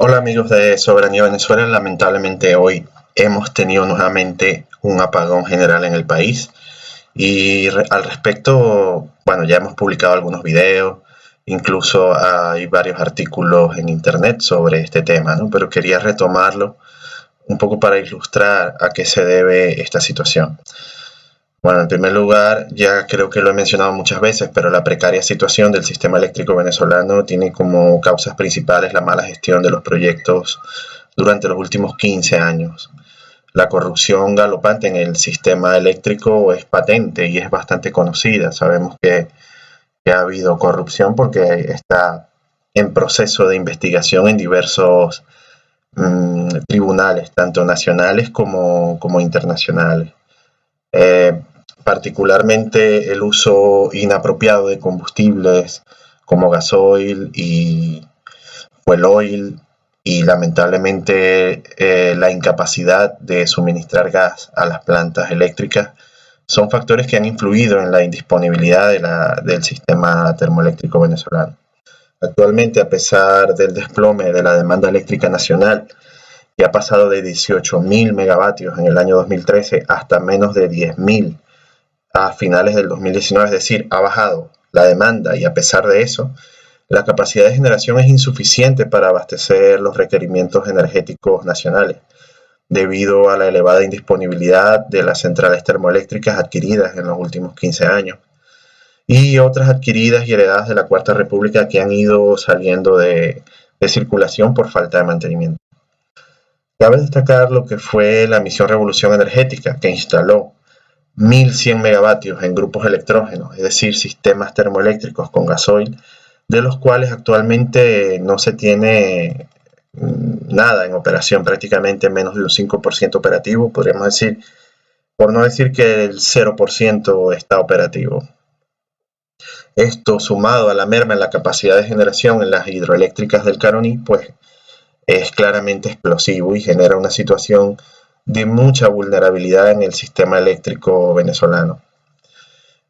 Hola amigos de Soberanía Venezuela, lamentablemente hoy hemos tenido nuevamente un apagón general en el país y al respecto, bueno, ya hemos publicado algunos videos, incluso hay varios artículos en internet sobre este tema, ¿no? Pero quería retomarlo un poco para ilustrar a qué se debe esta situación. Bueno, en primer lugar, ya creo que lo he mencionado muchas veces, pero la precaria situación del sistema eléctrico venezolano tiene como causas principales la mala gestión de los proyectos durante los últimos 15 años. La corrupción galopante en el sistema eléctrico es patente y es bastante conocida. Sabemos que ha habido corrupción porque está en proceso de investigación en diversos tribunales, tanto nacionales como internacionales. Eh, Particularmente el uso inapropiado de combustibles como gasoil y fuel oil y lamentablemente la incapacidad de suministrar gas a las plantas eléctricas son factores que han influido en la indisponibilidad del sistema termoeléctrico venezolano. Actualmente, a pesar del desplome de la demanda eléctrica nacional, que ha pasado de 18.000 megavatios en el año 2013 hasta menos de 10.000 a finales del 2019, es decir, ha bajado la demanda y a pesar de eso, la capacidad de generación es insuficiente para abastecer los requerimientos energéticos nacionales, debido a la elevada indisponibilidad de las centrales termoeléctricas adquiridas en los últimos 15 años y otras adquiridas y heredadas de la Cuarta República que han ido saliendo de circulación por falta de mantenimiento. Cabe destacar lo que fue la misión Revolución Energética, que instaló 1.100 megavatios en grupos electrógenos, es decir, sistemas termoeléctricos con gasoil, de los cuales actualmente no se tiene nada en operación, prácticamente menos de un 5% operativo, podríamos decir, por no decir que el 0% está operativo. Esto, sumado a la merma en la capacidad de generación en las hidroeléctricas del Caroní, pues es claramente explosivo y genera una situación de mucha vulnerabilidad en el sistema eléctrico venezolano.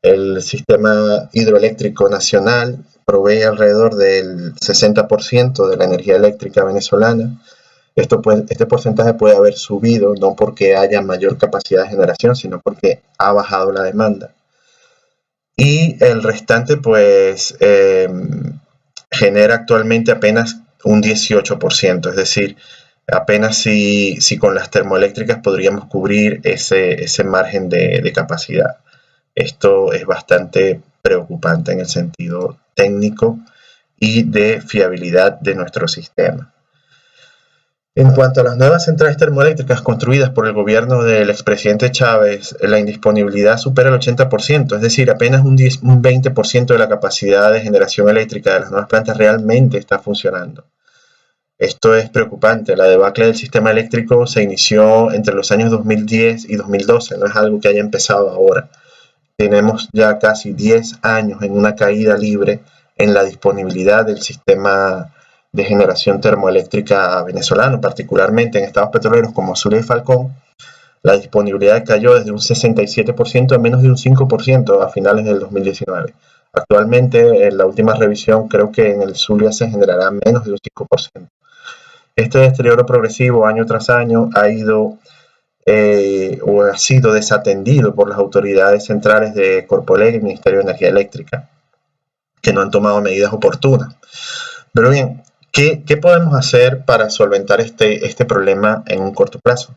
El sistema hidroeléctrico nacional provee alrededor del 60% de la energía eléctrica venezolana. Este porcentaje puede haber subido no porque haya mayor capacidad de generación, sino porque ha bajado la demanda. Y el restante pues genera actualmente apenas un 18%, es decir, apenas si con las termoeléctricas podríamos cubrir ese margen de capacidad. Esto es bastante preocupante en el sentido técnico y de fiabilidad de nuestro sistema. En cuanto a las nuevas centrales termoeléctricas construidas por el gobierno del expresidente Chávez, la indisponibilidad supera el 80%, es decir, apenas un 20% de la capacidad de generación eléctrica de las nuevas plantas realmente está funcionando. Esto es preocupante. La debacle del sistema eléctrico se inició entre los años 2010 y 2012, no es algo que haya empezado ahora. Tenemos ya casi 10 años en una caída libre en la disponibilidad del sistema de generación termoeléctrica venezolano, particularmente en estados petroleros como Zulia y Falcón. La disponibilidad cayó desde un 67% a menos de un 5% a finales del 2019. Actualmente, en la última revisión, creo que en el Zulia se generará menos de un 5%. Este deterioro progresivo año tras año ha ido o ha sido desatendido por las autoridades centrales de Corpoelec y el Ministerio de Energía Eléctrica, que no han tomado medidas oportunas. Pero bien, ¿qué podemos hacer para solventar este problema en un corto plazo?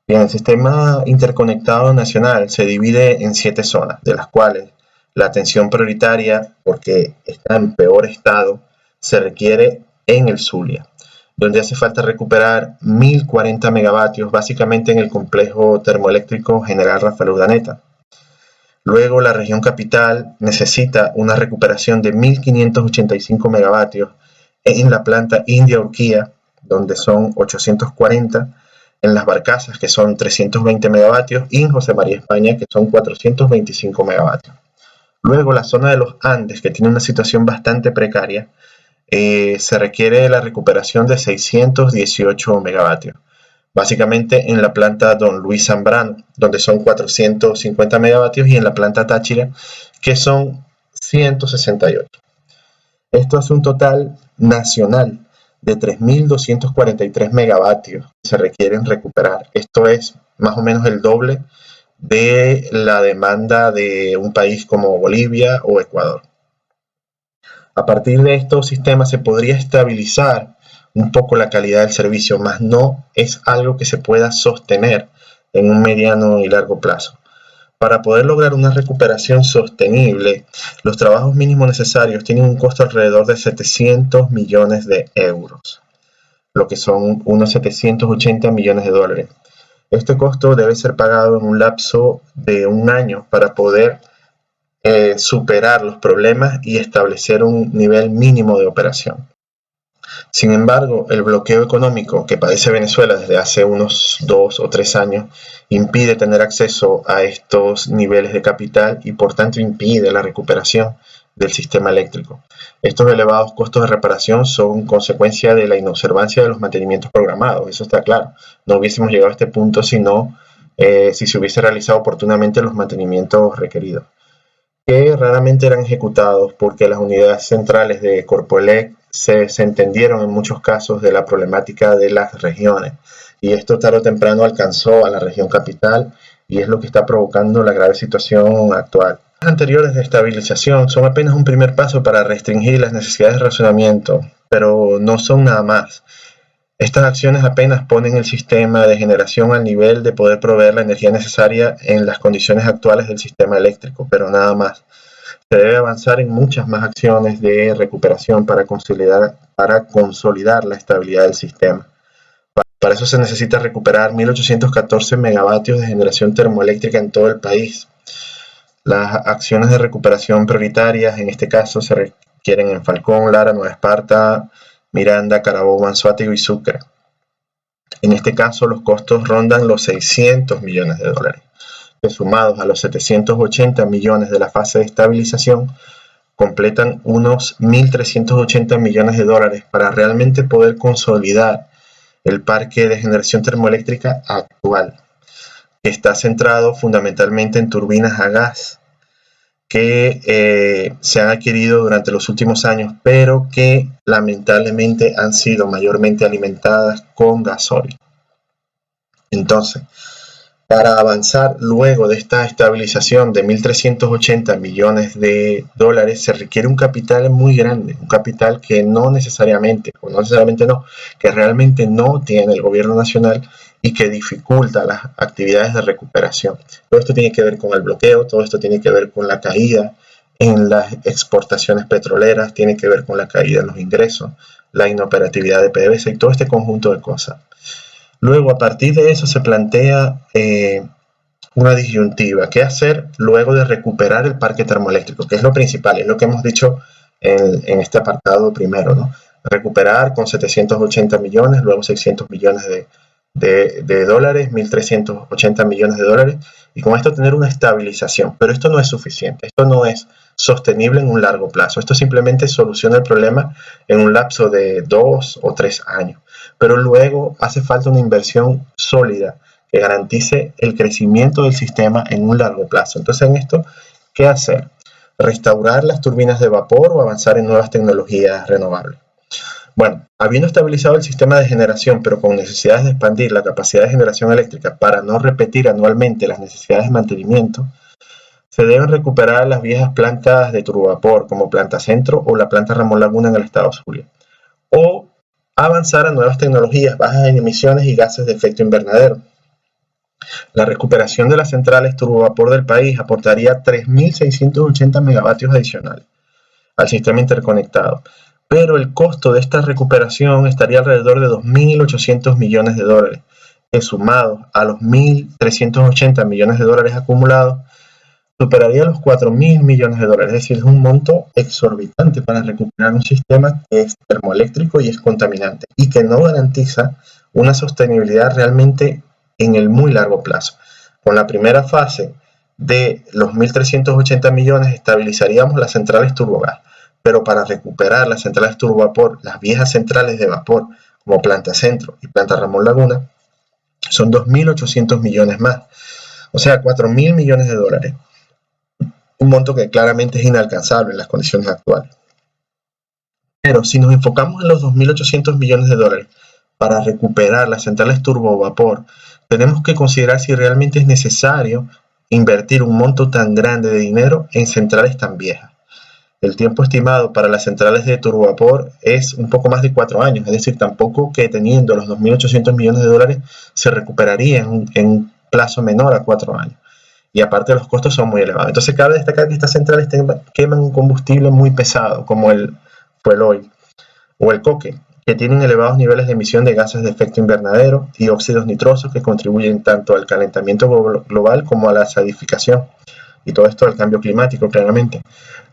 Bien, el sistema interconectado nacional se divide en 7 zonas, de las cuales la atención prioritaria, porque está en peor estado, se requiere en el Zulia, donde hace falta recuperar 1.040 megavatios, básicamente en el complejo termoeléctrico General Rafael Urdaneta. Luego, la región capital necesita una recuperación de 1.585 megavatios en la planta India Urquía, donde son 840, en Las Barcazas, que son 320 megavatios, y en José María España, que son 425 megavatios. Luego, la zona de los Andes, que tiene una situación bastante precaria, se requiere la recuperación de 618 megavatios, básicamente en la planta Don Luis Zambrano, donde son 450 megavatios, y en la planta Táchira, que son 168. Esto es un total nacional de 3.243 megavatios que se requieren recuperar. Esto es más o menos el doble de la demanda de un país como Bolivia o Ecuador. A partir de estos sistemas se podría estabilizar un poco la calidad del servicio, mas no es algo que se pueda sostener en un mediano y largo plazo. Para poder lograr una recuperación sostenible, los trabajos mínimos necesarios tienen un costo alrededor de 700 millones de euros, lo que son unos 780 millones de dólares. Este costo debe ser pagado en un lapso de un año para poder superar los problemas y establecer un nivel mínimo de operación. Sin embargo, el bloqueo económico que padece Venezuela desde hace unos 2 o 3 años impide tener acceso a estos niveles de capital y por tanto impide la recuperación del sistema eléctrico. Estos elevados costos de reparación son consecuencia de la inobservancia de los mantenimientos programados, eso está claro. No hubiésemos llegado a este punto si se hubiese realizado oportunamente los mantenimientos requeridos, que raramente eran ejecutados porque las unidades centrales de Corpoelec se entendieron en muchos casos de la problemática de las regiones, y esto tarde o temprano alcanzó a la región capital y es lo que está provocando la grave situación actual. Las anteriores de estabilización son apenas un primer paso para restringir las necesidades de racionamiento, pero no son nada más. Estas acciones apenas ponen el sistema de generación al nivel de poder proveer la energía necesaria en las condiciones actuales del sistema eléctrico, pero nada más. Se debe avanzar en muchas más acciones de recuperación para consolidar la estabilidad del sistema. Para eso se necesita recuperar 1.814 megavatios de generación termoeléctrica en todo el país. Las acciones de recuperación prioritarias en este caso se requieren en Falcón, Lara, Nueva Esparta, Miranda, Carabobo, Anzoátegui y Sucre. En este caso los costos rondan los 600 millones de dólares, que sumados a los 780 millones de la fase de estabilización, completan unos 1.380 millones de dólares para realmente poder consolidar el parque de generación termoeléctrica actual, que está centrado fundamentalmente en turbinas a gas que se han adquirido durante los últimos años, pero que lamentablemente han sido mayormente alimentadas con gasoil. Entonces, para avanzar luego de esta estabilización de 1.380 millones de dólares se requiere un capital muy grande, un capital que que realmente no tiene el gobierno nacional y que dificulta las actividades de recuperación. Todo esto tiene que ver con el bloqueo, todo esto tiene que ver con la caída en las exportaciones petroleras, tiene que ver con la caída en los ingresos, la inoperatividad de PDVSA y todo este conjunto de cosas. Luego, a partir de eso se plantea una disyuntiva. ¿Qué hacer luego de recuperar el parque termoeléctrico? Que es lo principal, es lo que hemos dicho en este apartado primero, ¿no? Recuperar con 780 millones, luego 600 millones de dólares, 1.380 millones de dólares, y con esto tener una estabilización. Pero esto no es suficiente, esto no es sostenible en un largo plazo. Esto simplemente soluciona el problema en un lapso de 2 o 3 años. Pero luego hace falta una inversión sólida que garantice el crecimiento del sistema en un largo plazo. Entonces, en esto, ¿qué hacer? ¿Restaurar las turbinas de vapor o avanzar en nuevas tecnologías renovables? Bueno, habiendo estabilizado el sistema de generación, pero con necesidades de expandir la capacidad de generación eléctrica para no repetir anualmente las necesidades de mantenimiento, se deben recuperar las viejas plantas de turbovapor, como Planta Centro o la planta Ramón Laguna en el estado Zulia, o avanzar a nuevas tecnologías bajas en emisiones y gases de efecto invernadero. La recuperación de las centrales turbovapor del país aportaría 3.680 megavatios adicionales al sistema interconectado, pero el costo de esta recuperación estaría alrededor de 2.800 millones de dólares, que sumados a los 1.380 millones de dólares acumulados, superaría los 4.000 millones de dólares, es decir, es un monto exorbitante para recuperar un sistema que es termoeléctrico y es contaminante y que no garantiza una sostenibilidad realmente en el muy largo plazo. Con la primera fase de los 1.380 millones estabilizaríamos las centrales turbogas, pero para recuperar las centrales turbovapor, las viejas centrales de vapor como Planta Centro y Planta Ramón Laguna, son 2.800 millones más, o sea, 4.000 millones de dólares. Un monto que claramente es inalcanzable en las condiciones actuales. Pero si nos enfocamos en los 2.800 millones de dólares para recuperar las centrales turbovapor, tenemos que considerar si realmente es necesario invertir un monto tan grande de dinero en centrales tan viejas. El tiempo estimado para las centrales de turbovapor es un poco más de 4 años, es decir, tampoco que teniendo los 2.800 millones de dólares se recuperaría en un plazo menor a 4 años. Y aparte los costos son muy elevados. Entonces cabe destacar que estas centrales queman un combustible muy pesado, como el fuel oil o el coque, que tienen elevados niveles de emisión de gases de efecto invernadero y óxidos nitrosos que contribuyen tanto al calentamiento global como a la acidificación. Y todo esto al cambio climático, claramente.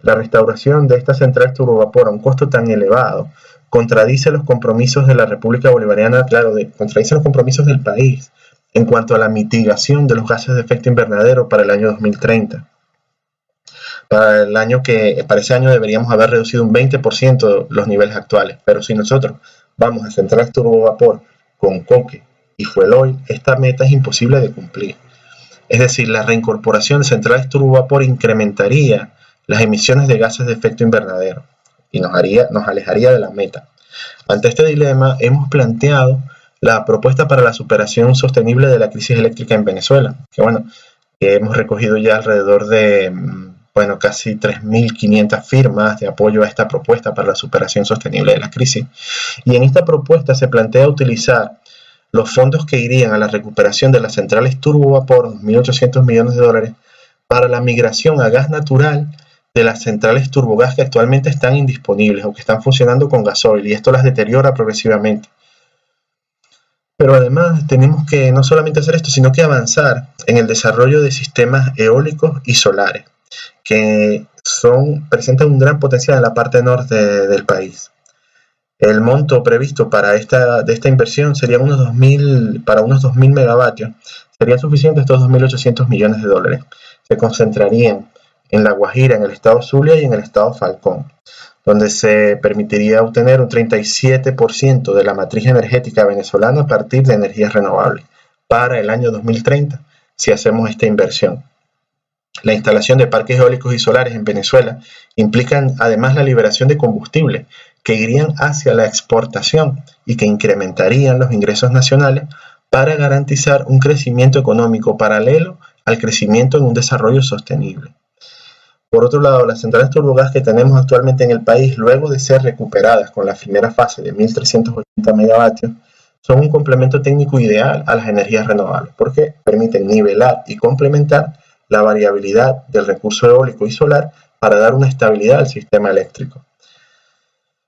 La restauración de estas centrales turbovapor a un costo tan elevado contradice los compromisos de la República Bolivariana, claro, contradice los compromisos del país en cuanto a la mitigación de los gases de efecto invernadero para el año 2030. Para ese año deberíamos haber reducido un 20% los niveles actuales, pero si nosotros vamos a centrales turbovapor con coque y fuel oil, esta meta es imposible de cumplir. Es decir, la reincorporación de centrales turbovapor incrementaría las emisiones de gases de efecto invernadero y nos alejaría de la meta. Ante este dilema, hemos planteado la propuesta para la superación sostenible de la crisis eléctrica en Venezuela, que hemos recogido ya alrededor de casi 3.500 firmas de apoyo a esta propuesta para la superación sostenible de la crisis. Y en esta propuesta se plantea utilizar los fondos que irían a la recuperación de las centrales turbovapor, 2.800 millones de dólares, para la migración a gas natural de las centrales turbogas que actualmente están indisponibles o que están funcionando con gasoil, y esto las deteriora progresivamente. Pero además tenemos que no solamente hacer esto, sino que avanzar en el desarrollo de sistemas eólicos y solares, que presentan un gran potencial en la parte norte del país. El monto previsto para esta inversión sería para unos 2.000 megavatios. Serían suficientes estos 2.800 millones de dólares. Se concentrarían en La Guajira, en el estado Zulia y en el estado Falcón, donde se permitiría obtener un 37% de la matriz energética venezolana a partir de energías renovables para el año 2030, si hacemos esta inversión. La instalación de parques eólicos y solares en Venezuela implican además la liberación de combustible que irían hacia la exportación y que incrementarían los ingresos nacionales para garantizar un crecimiento económico paralelo al crecimiento en un desarrollo sostenible. Por otro lado, las centrales turbogas que tenemos actualmente en el país, luego de ser recuperadas con la primera fase de 1.380 megavatios, son un complemento técnico ideal a las energías renovables porque permiten nivelar y complementar la variabilidad del recurso eólico y solar para dar una estabilidad al sistema eléctrico.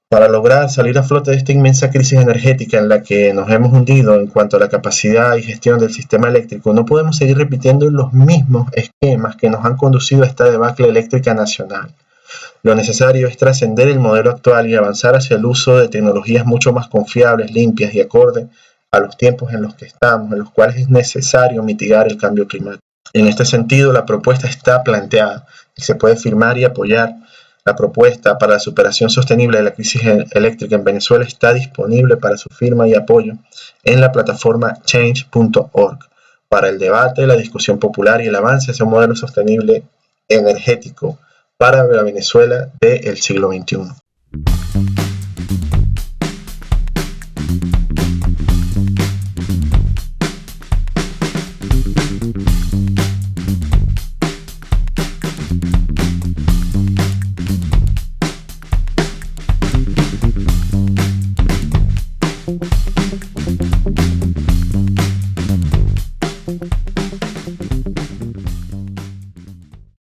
Para lograr salir a flote de esta inmensa crisis energética en la que nos hemos hundido en cuanto a la capacidad y gestión del sistema eléctrico, no podemos seguir repitiendo los mismos esquemas que nos han conducido a esta debacle eléctrica nacional. Lo necesario es trascender el modelo actual y avanzar hacia el uso de tecnologías mucho más confiables, limpias y acorde a los tiempos en los que estamos, en los cuales es necesario mitigar el cambio climático. En este sentido, la propuesta está planteada y se puede firmar y apoyar. La propuesta para la superación sostenible de la crisis eléctrica en Venezuela está disponible para su firma y apoyo en la plataforma change.org para el debate, la discusión popular y el avance hacia un modelo sostenible energético para la Venezuela del siglo XXI.